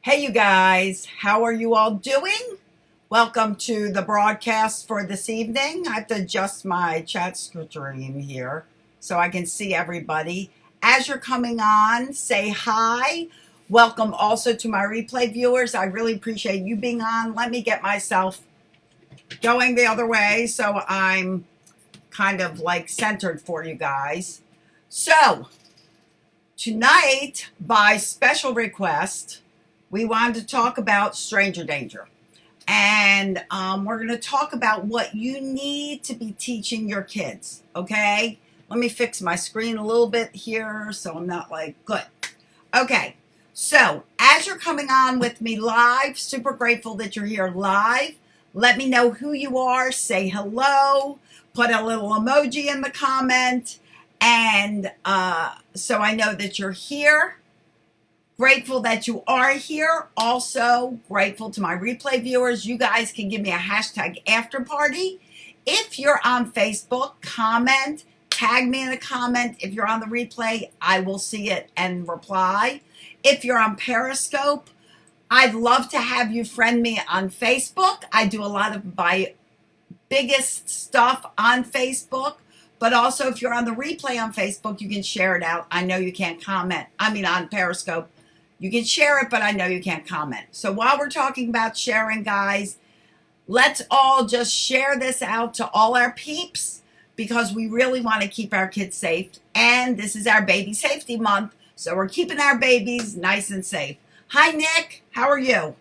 Hey, you guys, how are you all doing? Welcome to the broadcast for this evening. I have to adjust my chat screen here so I can see everybody. As you're coming on, say hi. Welcome also to my replay viewers. I really appreciate you being on. Let me get myself going the other way so I'm kind of like centered for you guys. So, tonight, by special request, we wanted to talk about stranger danger. And we're going to talk about what you need to be teaching your kids, okay? Let me fix my screen a little bit here so I'm not like, good. Okay, so as you're coming on with me live, super grateful that you're here live. Let me know who you are, say hello, put a little emoji in the comment, and so I know that you're here. Grateful that you are here. Also grateful to my replay viewers. You guys can give me a hashtag after party. If you're on Facebook, comment, tag me in a comment. If you're on the replay, I will see it and reply. If you're on Periscope, I'd love to have you friend me on Facebook. I do a lot of my biggest stuff on Facebook. But also, if you're on the replay on Facebook, you can share it out. I know you can't comment. On Periscope. You can share it, but I know you can't comment. So while we're talking about sharing, guys, let's all just share this out to all our peeps because we really want to keep our kids safe. And this is our baby safety month. So we're keeping our babies nice and safe. Hi, Nick. How are you?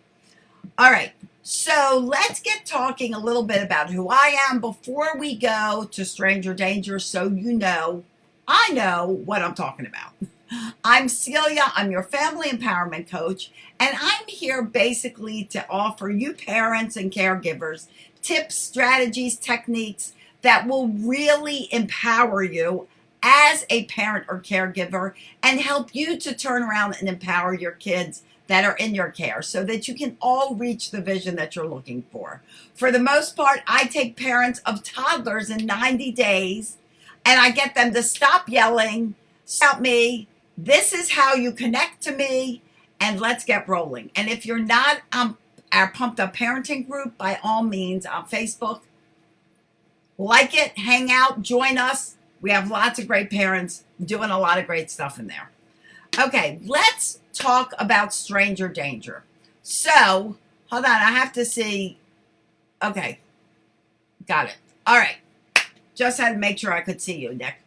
All right. So let's get talking a little bit about who I am before we go to stranger danger so I know what I'm talking about. I'm Celia. I'm your family empowerment coach, and I'm here basically to offer you parents and caregivers tips, strategies, techniques that will really empower you as a parent or caregiver and help you to turn around and empower your kids that are in your care so that you can all reach the vision that you're looking for. For the most part, I take parents of toddlers in 90 days and I get them to stop yelling, shout me, this is how you connect to me, and let's get rolling. And if you're not on our Pumped Up Parenting group, by all means, on Facebook, like it, hang out, join us. We have lots of great parents doing a lot of great stuff in there. Okay, let's talk about stranger danger. So, hold on, I have to see. Okay, got it. All right, just had to make sure I could see you, Nick.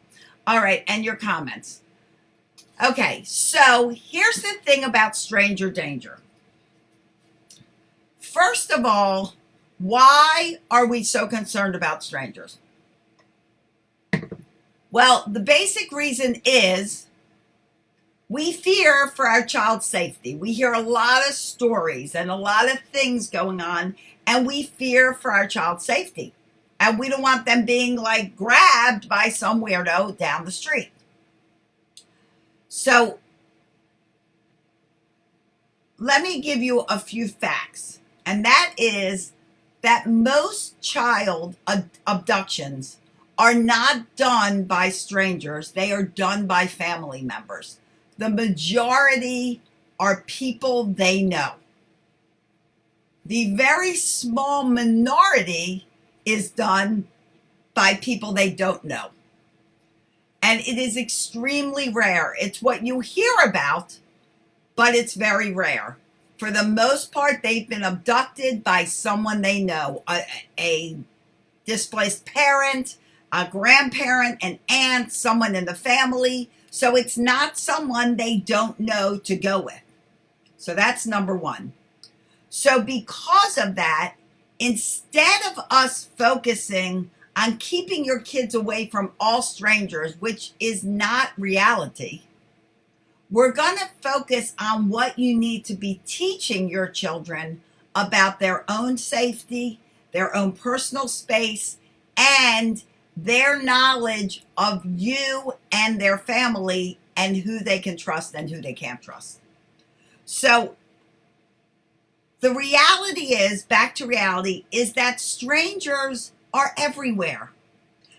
All right, and your comments. Okay, so here's the thing about stranger danger. First of all, why are we so concerned about strangers? Well, the basic reason is we fear for our child's safety. We hear a lot of stories and a lot of things going on, and we fear for our child's safety. And we don't want them being like grabbed by some weirdo down the street. So let me give you a few facts, and that is that most child abductions are not done by strangers. They are done by family members. The majority are people they know. The very small minority is done by people they don't know. And it is extremely rare. It's what you hear about, but it's very rare. For the most part, they've been abducted by someone they know, a displaced parent, a grandparent, an aunt, someone in the family. So it's not someone they don't know to go with. So that's number one. So because of that, instead of us focusing on keeping your kids away from all strangers, which is not reality, we're going to focus on what you need to be teaching your children about their own safety, their own personal space, and their knowledge of you and their family and who they can trust and who they can't trust. So the reality is, back to reality, is that strangers are everywhere.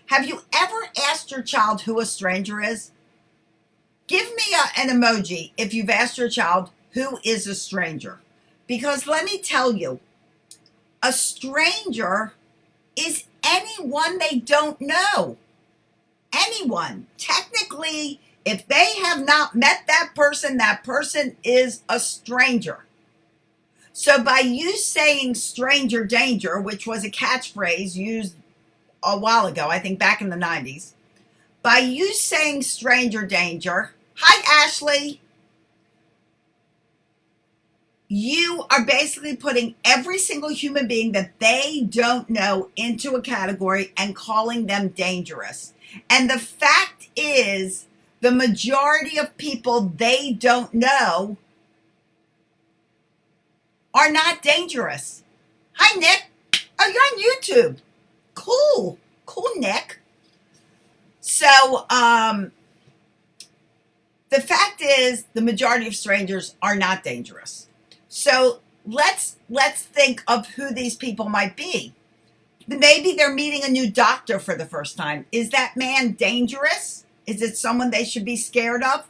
Have you ever asked your child who a stranger is? Give me an emoji if you've asked your child who is a stranger. Because let me tell you, a stranger is anyone they don't know. Anyone. Technically, if they have not met that person is a stranger. So by you saying stranger danger, which was a catchphrase used a while ago, I think back in the 90s, by you saying stranger danger, hi Ashley, you are basically putting every single human being that they don't know into a category and calling them dangerous. And the fact is, the majority of people they don't know are not dangerous. Hi, Nick. Oh, you're on YouTube. Cool. Cool, Nick. So, the fact is, the majority of strangers are not dangerous. So let's think of who these people might be. Maybe they're meeting a new doctor for the first time. Is that man dangerous? Is it someone they should be scared of?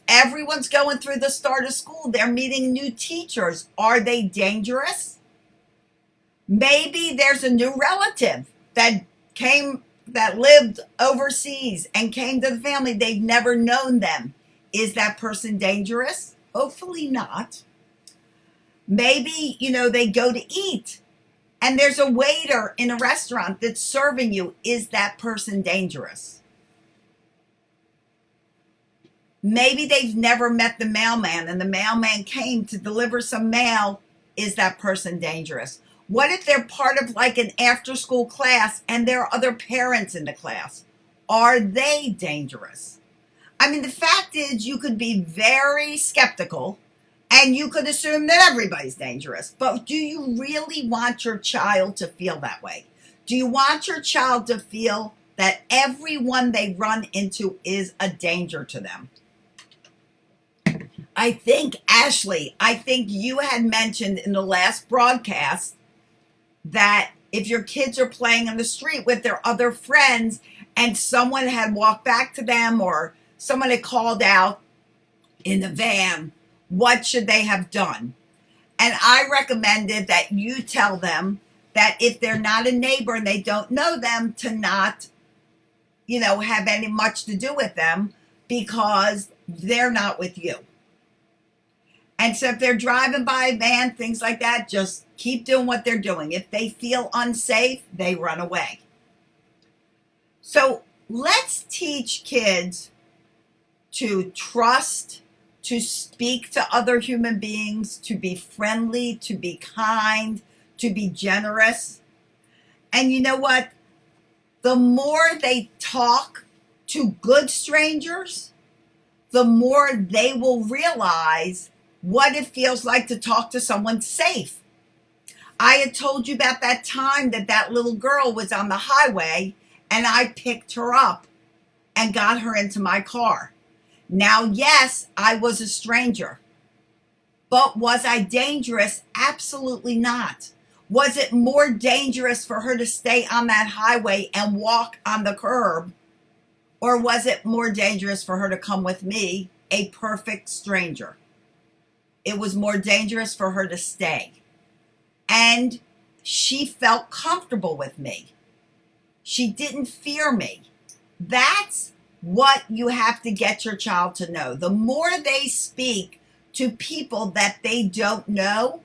Everyone's going through the start of school. They're meeting new teachers. Are they dangerous? Maybe there's a new relative that lived overseas and came to the family. They've never known them. Is that person dangerous? Hopefully not. Maybe, they go to eat and there's a waiter in a restaurant that's serving you. Is that person dangerous? Maybe they've never met the mailman and the mailman came to deliver some mail. Is that person dangerous? What if they're part of like an after school class and there are other parents in the class? Are they dangerous? I mean, the fact is you could be very skeptical and you could assume that everybody's dangerous. But do you really want your child to feel that way? Do you want your child to feel that everyone they run into is a danger to them? I think, Ashley, you had mentioned in the last broadcast that if your kids are playing in the street with their other friends and someone had walked back to them or someone had called out in the van, what should they have done? And I recommended that you tell them that if they're not a neighbor and they don't know them, to not, have any much to do with them because they're not with you. And so if they're driving by a van, things like that, just keep doing what they're doing. If they feel unsafe, they run away. So let's teach kids to trust, to speak to other human beings, to be friendly, to be kind, to be generous. And you know what? The more they talk to good strangers, the more they will realize what it feels like to talk to someone safe. I had told you about that time that little girl was on the highway and I picked her up and got her into my car. Now, yes, I was a stranger, but was I dangerous? Absolutely not. Was it more dangerous for her to stay on that highway and walk on the curb? Or was it more dangerous for her to come with me, a perfect stranger? It was more dangerous for her to stay. And she felt comfortable with me. She didn't fear me. That's what you have to get your child to know. The more they speak to people that they don't know,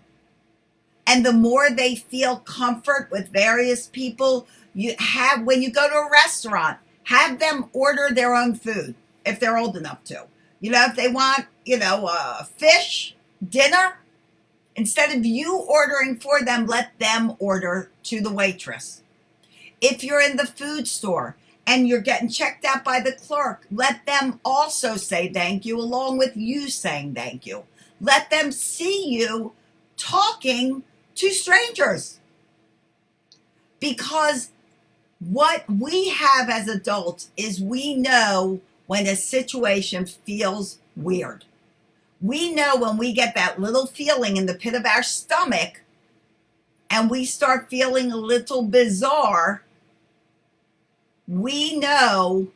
and the more they feel comfort with various people, when you go to a restaurant, have them order their own food if they're old enough to. If they want, fish, dinner, instead of you ordering for them, let them order to the waitress. If you're in the food store and you're getting checked out by the clerk, let them also say thank you along with you saying thank you. Let them see you talking to strangers. Because what we have as adults is we know when a situation feels weird. We know when we get that little feeling in the pit of our stomach and we start feeling a little bizarre, we know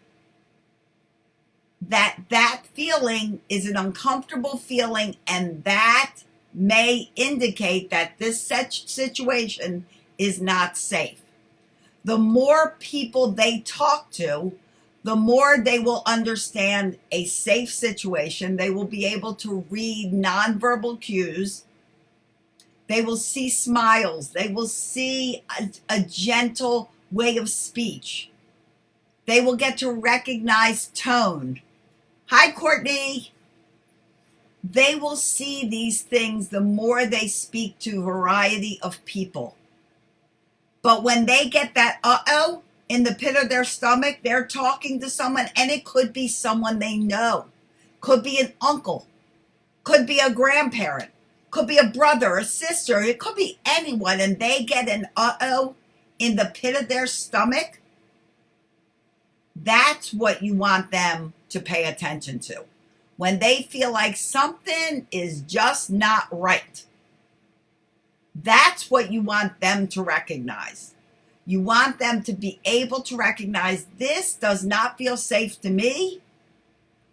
that feeling is an uncomfortable feeling, and that may indicate that this situation is not safe. The more people they talk to, the more they will understand a safe situation. They will be able to read nonverbal cues. They will see smiles. They will see a gentle way of speech. They will get to recognize tone. Hi, Courtney. They will see these things the more they speak to a variety of people. But when they get that uh-oh in the pit of their stomach, they're talking to someone, and it could be someone they know. Could be an uncle. Could be a grandparent. Could be a brother, a sister. It could be anyone, and they get an uh-oh in the pit of their stomach. That's what you want them to pay attention to. When they feel like something is just not right, that's what you want them to recognize. You want them to be able to recognize, this does not feel safe to me.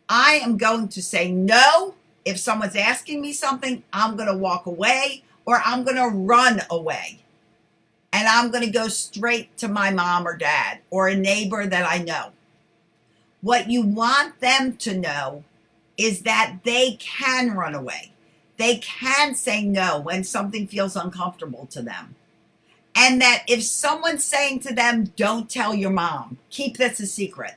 I am going to say no. If someone's asking me something, I'm going to walk away, or I'm going to run away. And I'm going to go straight to my mom or dad or a neighbor that I know. What you want them to know is that they can run away. They can say no when something feels uncomfortable to them. And that if someone's saying to them, don't tell your mom, keep this a secret,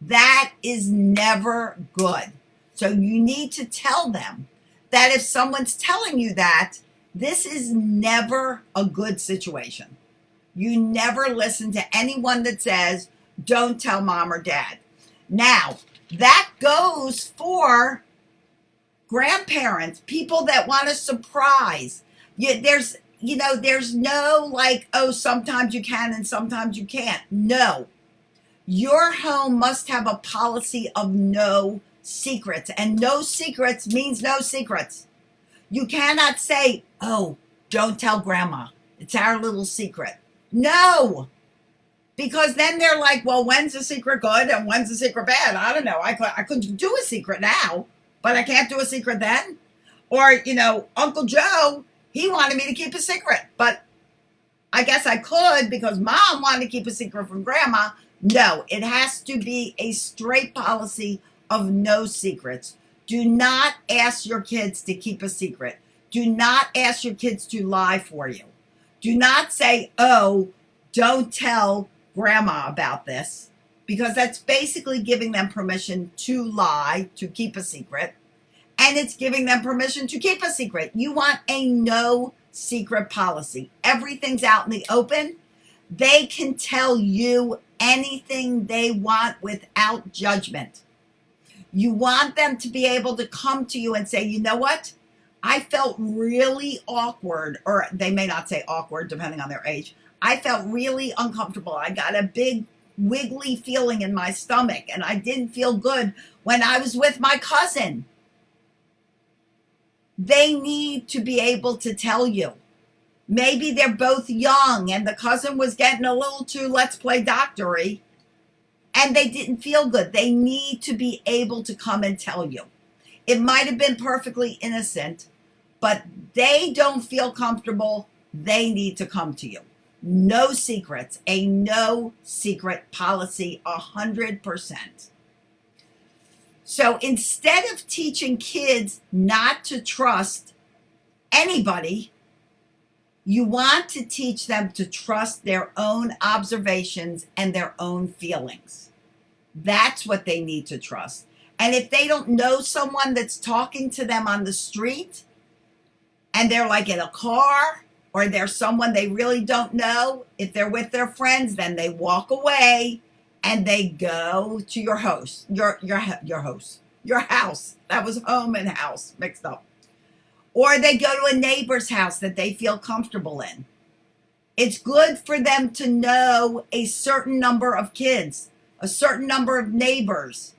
that is never good. So you need to tell them that if someone's telling you that, this is never a good situation. You never listen to anyone that says, don't tell mom or dad. Now, that goes for grandparents, people that want a surprise. There's no like, oh, sometimes you can and sometimes you can't. No. Your home must have a policy of no secrets, and no secrets means no secrets. You cannot say, oh, don't tell grandma. It's our little secret. No. Because then they're like, well, when's the secret good and when's the secret bad? I don't know. I could do a secret now, but I can't do a secret then. Or, Uncle Joe, he wanted me to keep a secret, but I guess I could because mom wanted to keep a secret from grandma. No, it has to be a straight policy of no secrets. Do not ask your kids to keep a secret. Do not ask your kids to lie for you. Do not say, oh, don't tell grandma about this, because that's basically giving them permission to lie, to keep a secret, and it's giving them permission to keep a secret. You want a no secret policy. Everything's out in the open. They can tell you anything they want without judgment. You want them to be able to come to you and say, you know what? I felt really awkward, or they may not say awkward depending on their age. I felt really uncomfortable. I got a big wiggly feeling in my stomach, and I didn't feel good when I was with my cousin. They need to be able to tell you. Maybe they're both young and the cousin was getting a little too let's play doctor-y, and they didn't feel good. They need to be able to come and tell you. It might have been perfectly innocent, but they don't feel comfortable. They need to come to you. No secrets, a no secret policy, 100%. So instead of teaching kids not to trust anybody, you want to teach them to trust their own observations and their own feelings. That's what they need to trust. And if they don't know someone that's talking to them on the street, and they're like in a car, or there's someone they really don't know, if they're with their friends, then they walk away and they go to your house, your house. That was home and house mixed up. Or they go to a neighbor's house that they feel comfortable in. It's good for them to know a certain number of kids, a certain number of neighbors.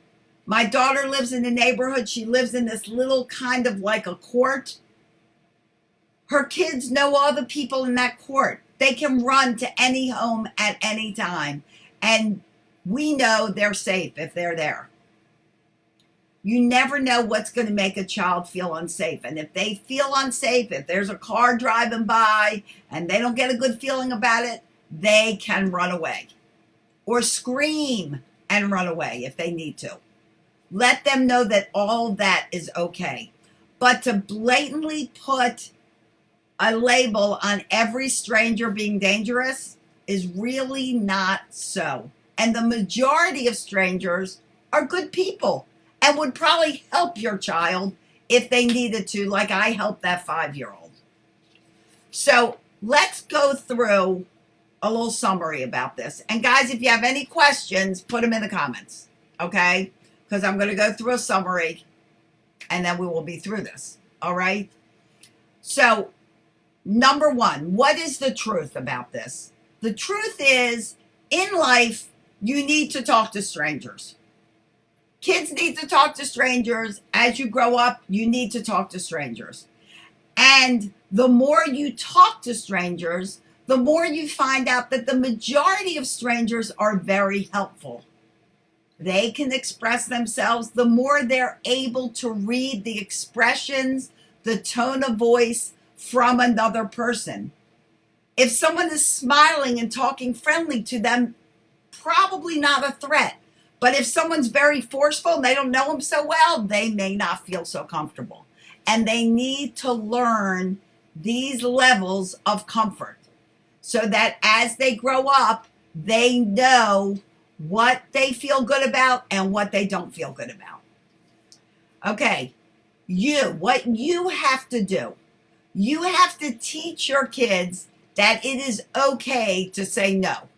My daughter lives in a neighborhood. She lives in this little kind of like a court. Her kids know all the people in that court. They can run to any home at any time. And we know they're safe if they're there. You never know what's going to make a child feel unsafe. And if they feel unsafe, if there's a car driving by and they don't get a good feeling about it, they can run away or scream and run away if they need to. Let them know that all that is okay. But to blatantly put a label on every stranger being dangerous is really not so. And the majority of strangers are good people and would probably help your child if they needed to, like I helped that 5-year-old. So let's go through a little summary about this. And guys, if you have any questions, put them in the comments, okay? Because I'm going to go through a summary and then we will be through this, all right? So, number one, what is the truth about this? The truth is, in life, you need to talk to strangers. Kids need to talk to strangers. As you grow up, you need to talk to strangers. And the more you talk to strangers, the more you find out that the majority of strangers are very helpful. They can express themselves. The more they're able to read the expressions, the tone of voice from another person. If someone is smiling and talking friendly to them, probably not a threat. But if someone's very forceful and they don't know them so well, they may not feel so comfortable. And they need to learn these levels of comfort so that as they grow up, they know what they feel good about and what they don't feel good about. Okay, what you have to do, you have to teach your kids that it is okay to say no.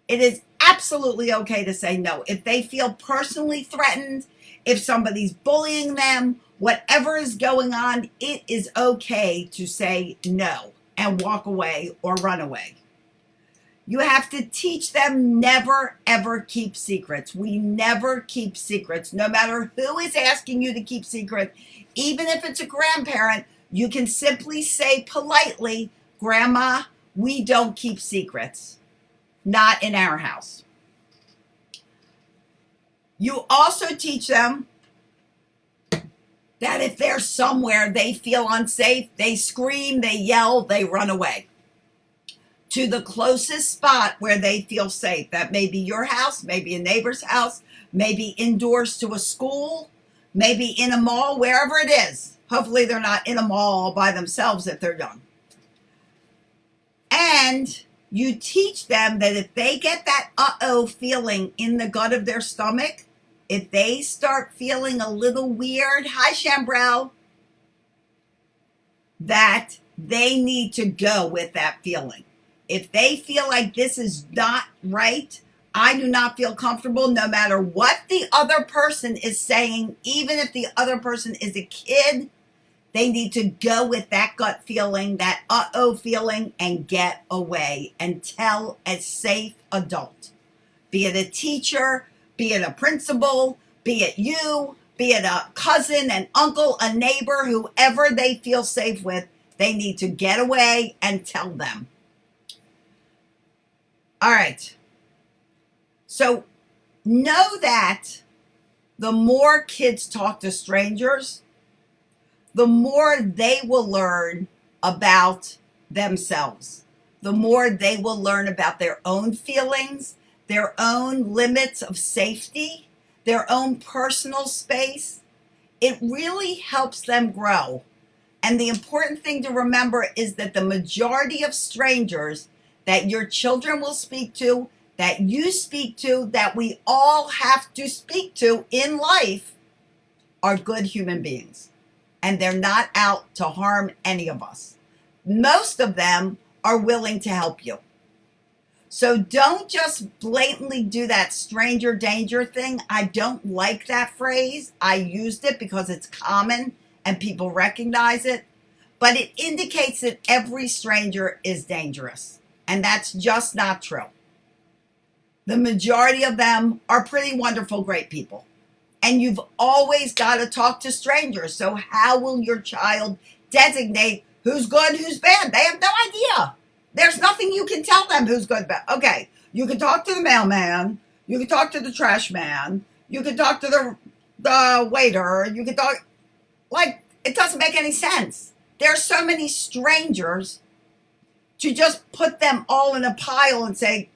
It is absolutely okay to say no. If they feel personally threatened, if somebody's bullying them, whatever is going on, it is okay to say no and walk away or run away. You have to teach them never, ever keep secrets. We never keep secrets. No matter who is asking you to keep secrets, even if it's a grandparent, you can simply say politely, Grandma, we don't keep secrets. Not in our house. You also teach them that if they're somewhere they feel unsafe, they scream, they yell, they run away to the closest spot where they feel safe. That may be your house, maybe a neighbor's house, maybe indoors to a school, maybe in a mall, wherever it is. Hopefully they're not in a mall all by themselves if they're young. And you teach them that if they get that uh-oh feeling in the gut of their stomach, if they start feeling a little weird, hi Shambrel, that they need to go with that feeling. If they feel like this is not right, I do not feel comfortable no matter what the other person is saying, even if the other person is a kid, they need to go with that gut feeling, that uh-oh feeling, and get away and tell a safe adult. Be it a teacher, be it a principal, be it you, be it a cousin, an uncle, a neighbor, whoever they feel safe with, they need to get away and tell them. All right. So know that the more kids talk to strangers, the more they will learn about themselves. The more they will learn about their own feelings, their own limits of safety, their own personal space. It really helps them grow. And the important thing to remember is that the majority of strangers that your children will speak to, that you speak to, that we all have to speak to in life are good human beings. And they're not out to harm any of us. Most of them are willing to help you. So don't just blatantly do that stranger danger thing. I don't like that phrase. I used it because it's common and people recognize it. But it indicates that every stranger is dangerous. And that's just not true. The majority of them are pretty wonderful, great people. And you've always got to talk to strangers. So how will your child designate who's good, who's bad? They have no idea. There's nothing you can tell them who's good, bad. Okay, you can talk to the mailman. You can talk to the trash man. You can talk to the the waiter, you can talk, like, it doesn't make any sense. There are so many strangers to just put them all in a pile and say,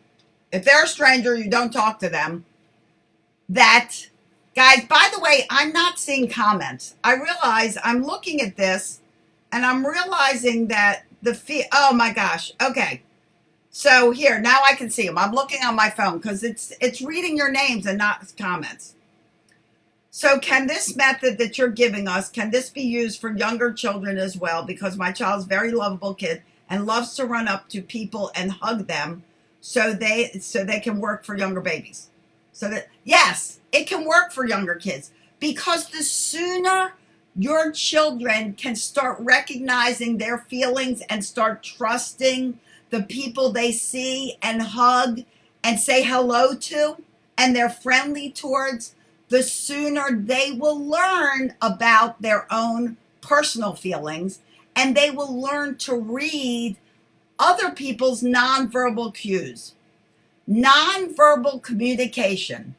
if they're a stranger, you don't talk to them. That, guys, by the way, I'm not seeing comments. I realize I'm looking at this and I'm realizing that oh my gosh. Okay. So here, now I can see them. I'm looking on my phone because it's reading your names and not comments. So can this method that you're giving us, can this be used for younger children as well? Because my child's a very lovable kid and loves to run up to people and hug them so they can work for younger babies. So that, yes, it can work for younger kids, because the sooner your children can start recognizing their feelings and start trusting the people they see and hug and say hello to and they're friendly towards, the sooner they will learn about their own personal feelings, and they will learn to read other people's nonverbal cues. Nonverbal communication,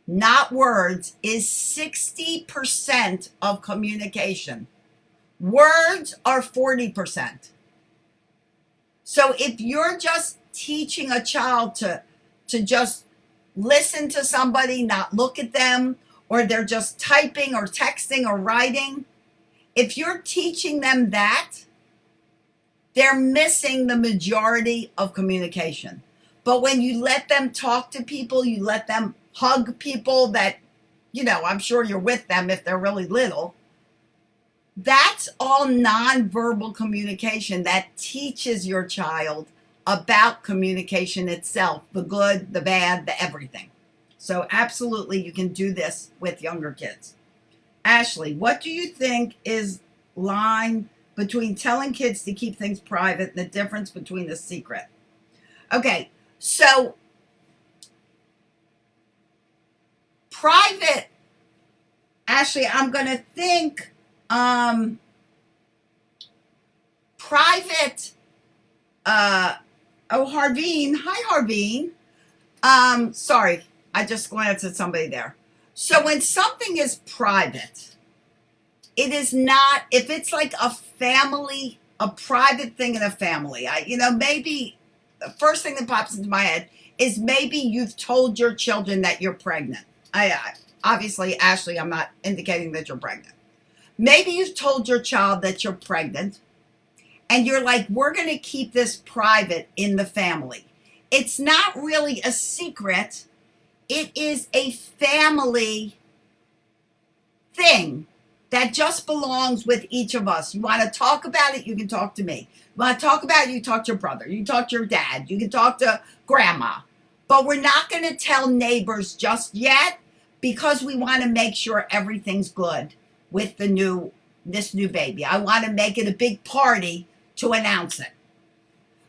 not words, is 60% of communication. Words are 40%. So if you're just teaching a child to just listen to somebody, not look at them, or they're just typing or texting or writing, if you're teaching them that, they're missing the majority of communication. But when you let them talk to people, you let them hug people that, I'm sure you're with them if they're really little, that's all nonverbal communication that teaches your child about communication itself, the good, the bad, the everything. So absolutely, you can do this with younger kids. Ashley, what do you think is line between telling kids to keep things private and the difference between the secret? Okay, so private, Ashley, I'm going to think private, Harveen, hi Harveen. Sorry, I just glanced at somebody there. So when something is private, it is not, if it's like a family, a private thing in a family, maybe the first thing that pops into my head is maybe you've told your children that you're pregnant. Obviously, Ashley, I'm not indicating that you're pregnant. Maybe you've told your child that you're pregnant and you're like, we're going to keep this private in the family. It's not really a secret. It is a family thing that just belongs with each of us. You want to talk about it, you can talk to me. You want to talk about it, you talk to your brother. You can talk to your dad. You can talk to grandma. But we're not going to tell neighbors just yet because we want to make sure everything's good with this new baby. I want to make it a big party to announce it.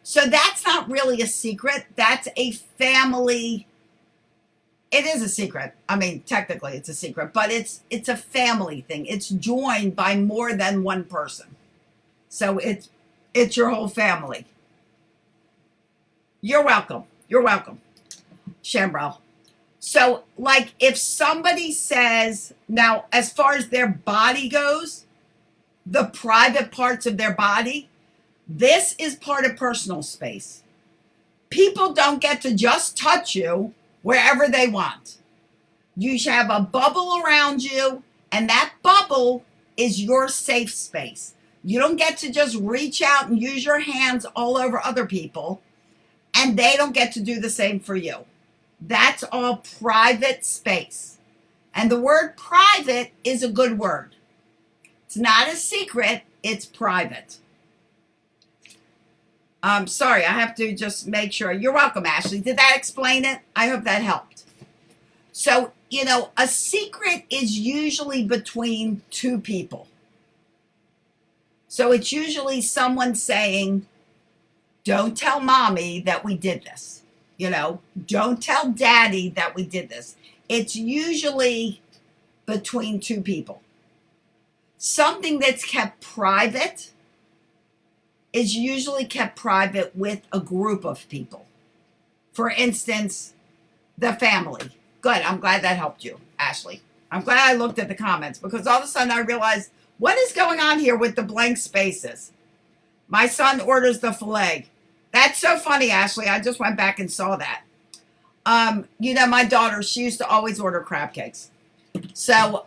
So that's not really a secret. That's a family. It is a secret. I mean, technically it's a secret, but it's a family thing. It's joined by more than one person. So it's your whole family. You're welcome. You're welcome, Shambrel. So, like, if somebody says, now, as far as their body goes, the private parts of their body, this is part of personal space. People don't get to just touch you wherever they want. You should have a bubble around you, and that bubble is your safe space. You don't get to just reach out and use your hands all over other people, and they don't get to do the same for you. That's all private space. And the word private is a good word. It's not a secret, it's private. Sorry, I have to just make sure. You're welcome, Ashley. Did that explain it? I hope that helped. So, a secret is usually between two people. So it's usually someone saying, don't tell mommy that we did this. Don't tell daddy that we did this. It's usually between two people. Something that's kept private is usually kept private with a group of people. For instance, the family. Good. I'm glad that helped you, Ashley. I'm glad I looked at the comments because all of a sudden I realized what is going on here with the blank spaces. My son orders the filet. That's so funny, Ashley. I just went back and saw that. My daughter, she used to always order crab cakes. So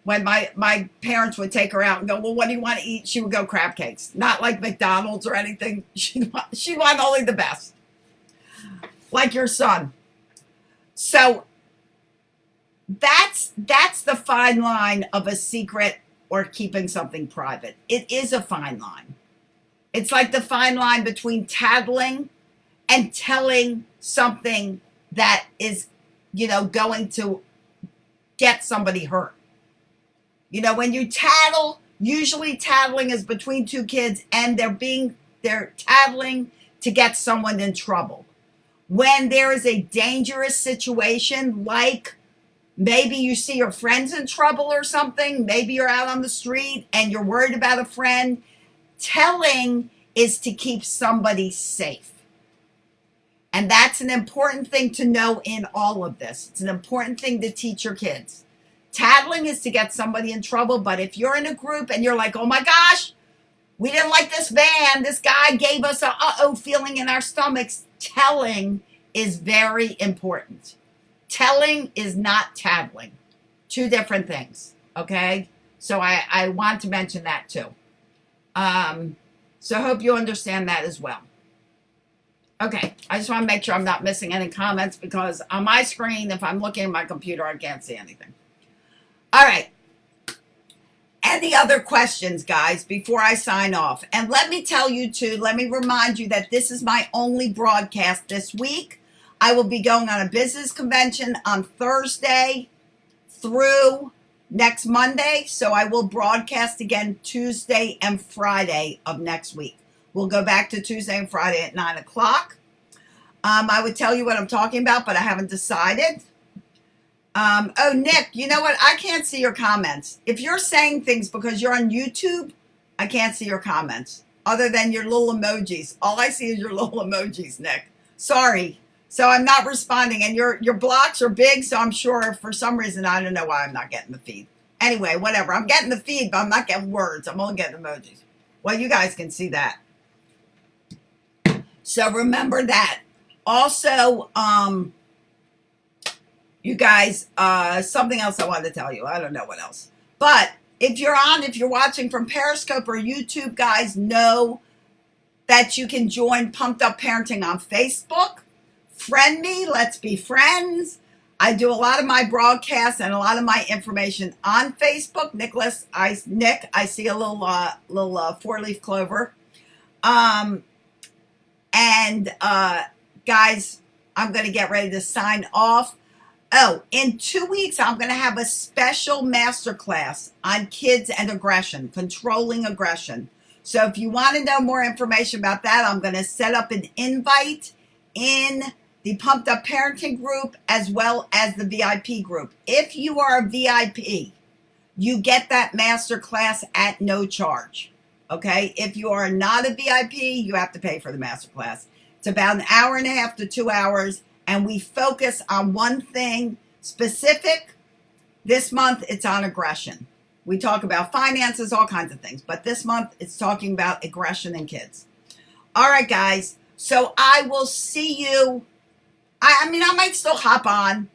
when my parents would take her out and go, well, what do you want to eat? She would go crab cakes. Not like McDonald's or anything. She'd want only the best. Like your son. So that's the fine line of a secret or keeping something private. It is a fine line. It's like the fine line between tattling and telling something that is, going to get somebody hurt. When you tattle, usually tattling is between two kids and they're tattling to get someone in trouble. When there is a dangerous situation, like maybe you see your friends in trouble or something, maybe you're out on the street and you're worried about a friend, telling is to keep somebody safe. And that's an important thing to know in all of this. It's an important thing to teach your kids. Tattling is to get somebody in trouble, but if you're in a group and you're like, oh my gosh, we didn't like this van, this guy gave us a uh-oh feeling in our stomachs, telling is very important. Telling is not tattling. Two different things, okay? So I want to mention that too. So I hope you understand that as well. Okay, I just want to make sure I'm not missing any comments because on my screen, if I'm looking at my computer, I can't see anything. All right. Any other questions, guys, before I sign off? And let me tell you, too, let me remind you that this is my only broadcast this week. I will be going on a business convention on Thursday through next Monday. So I will broadcast again Tuesday and Friday of next week. We'll go back to Tuesday and Friday at 9 o'clock. I would tell you what I'm talking about, but I haven't decided. Oh, Nick, you know what? I can't see your comments. If you're saying things because you're on YouTube, I can't see your comments other than your little emojis. All I see is your little emojis, Nick. Sorry. So I'm not responding. And your blocks are big, so I'm sure for some reason, I don't know why I'm not getting the feed. Anyway, whatever. I'm getting the feed, but I'm not getting words. I'm only getting emojis. Well, you guys can see that. So remember that. Also, you guys, something else I wanted to tell you. I don't know what else. But if you're watching from Periscope or YouTube, guys, know that you can join Pumped Up Parenting on Facebook. Friend me. Let's be friends. I do a lot of my broadcasts and a lot of my information on Facebook. Nick, I see a little four-leaf clover. Guys, I'm going to get ready to sign off. Oh, in 2 weeks, I'm going to have a special masterclass on kids and aggression, controlling aggression. So if you want to know more information about that, I'm going to set up an invite in the Pumped Up Parenting group as well as the VIP group. If you are a VIP, you get that masterclass at no charge. Okay? If you are not a VIP, you have to pay for the masterclass. It's about an hour and a half to 2 hours. And we focus on one thing specific. This month, it's on aggression. We talk about finances, all kinds of things. But this month, it's talking about aggression in kids. All right, guys. So I will see you. I might still hop on,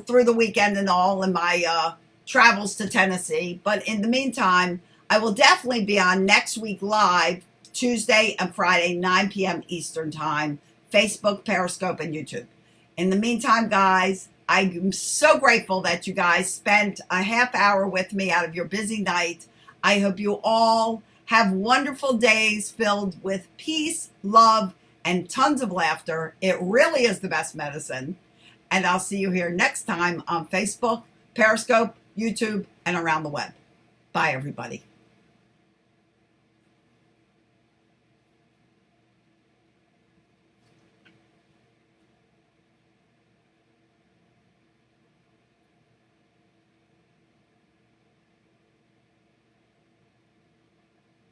through the weekend and all in my travels to Tennessee. But in the meantime, I will definitely be on next week live, Tuesday and Friday, 9 p.m. Eastern Time, Facebook, Periscope, and YouTube. In the meantime, guys, I'm so grateful that you guys spent a half hour with me out of your busy night. I hope you all have wonderful days filled with peace, love, and tons of laughter. It really is the best medicine. And I'll see you here next time on Facebook, Periscope, YouTube, and around the web. Bye, everybody.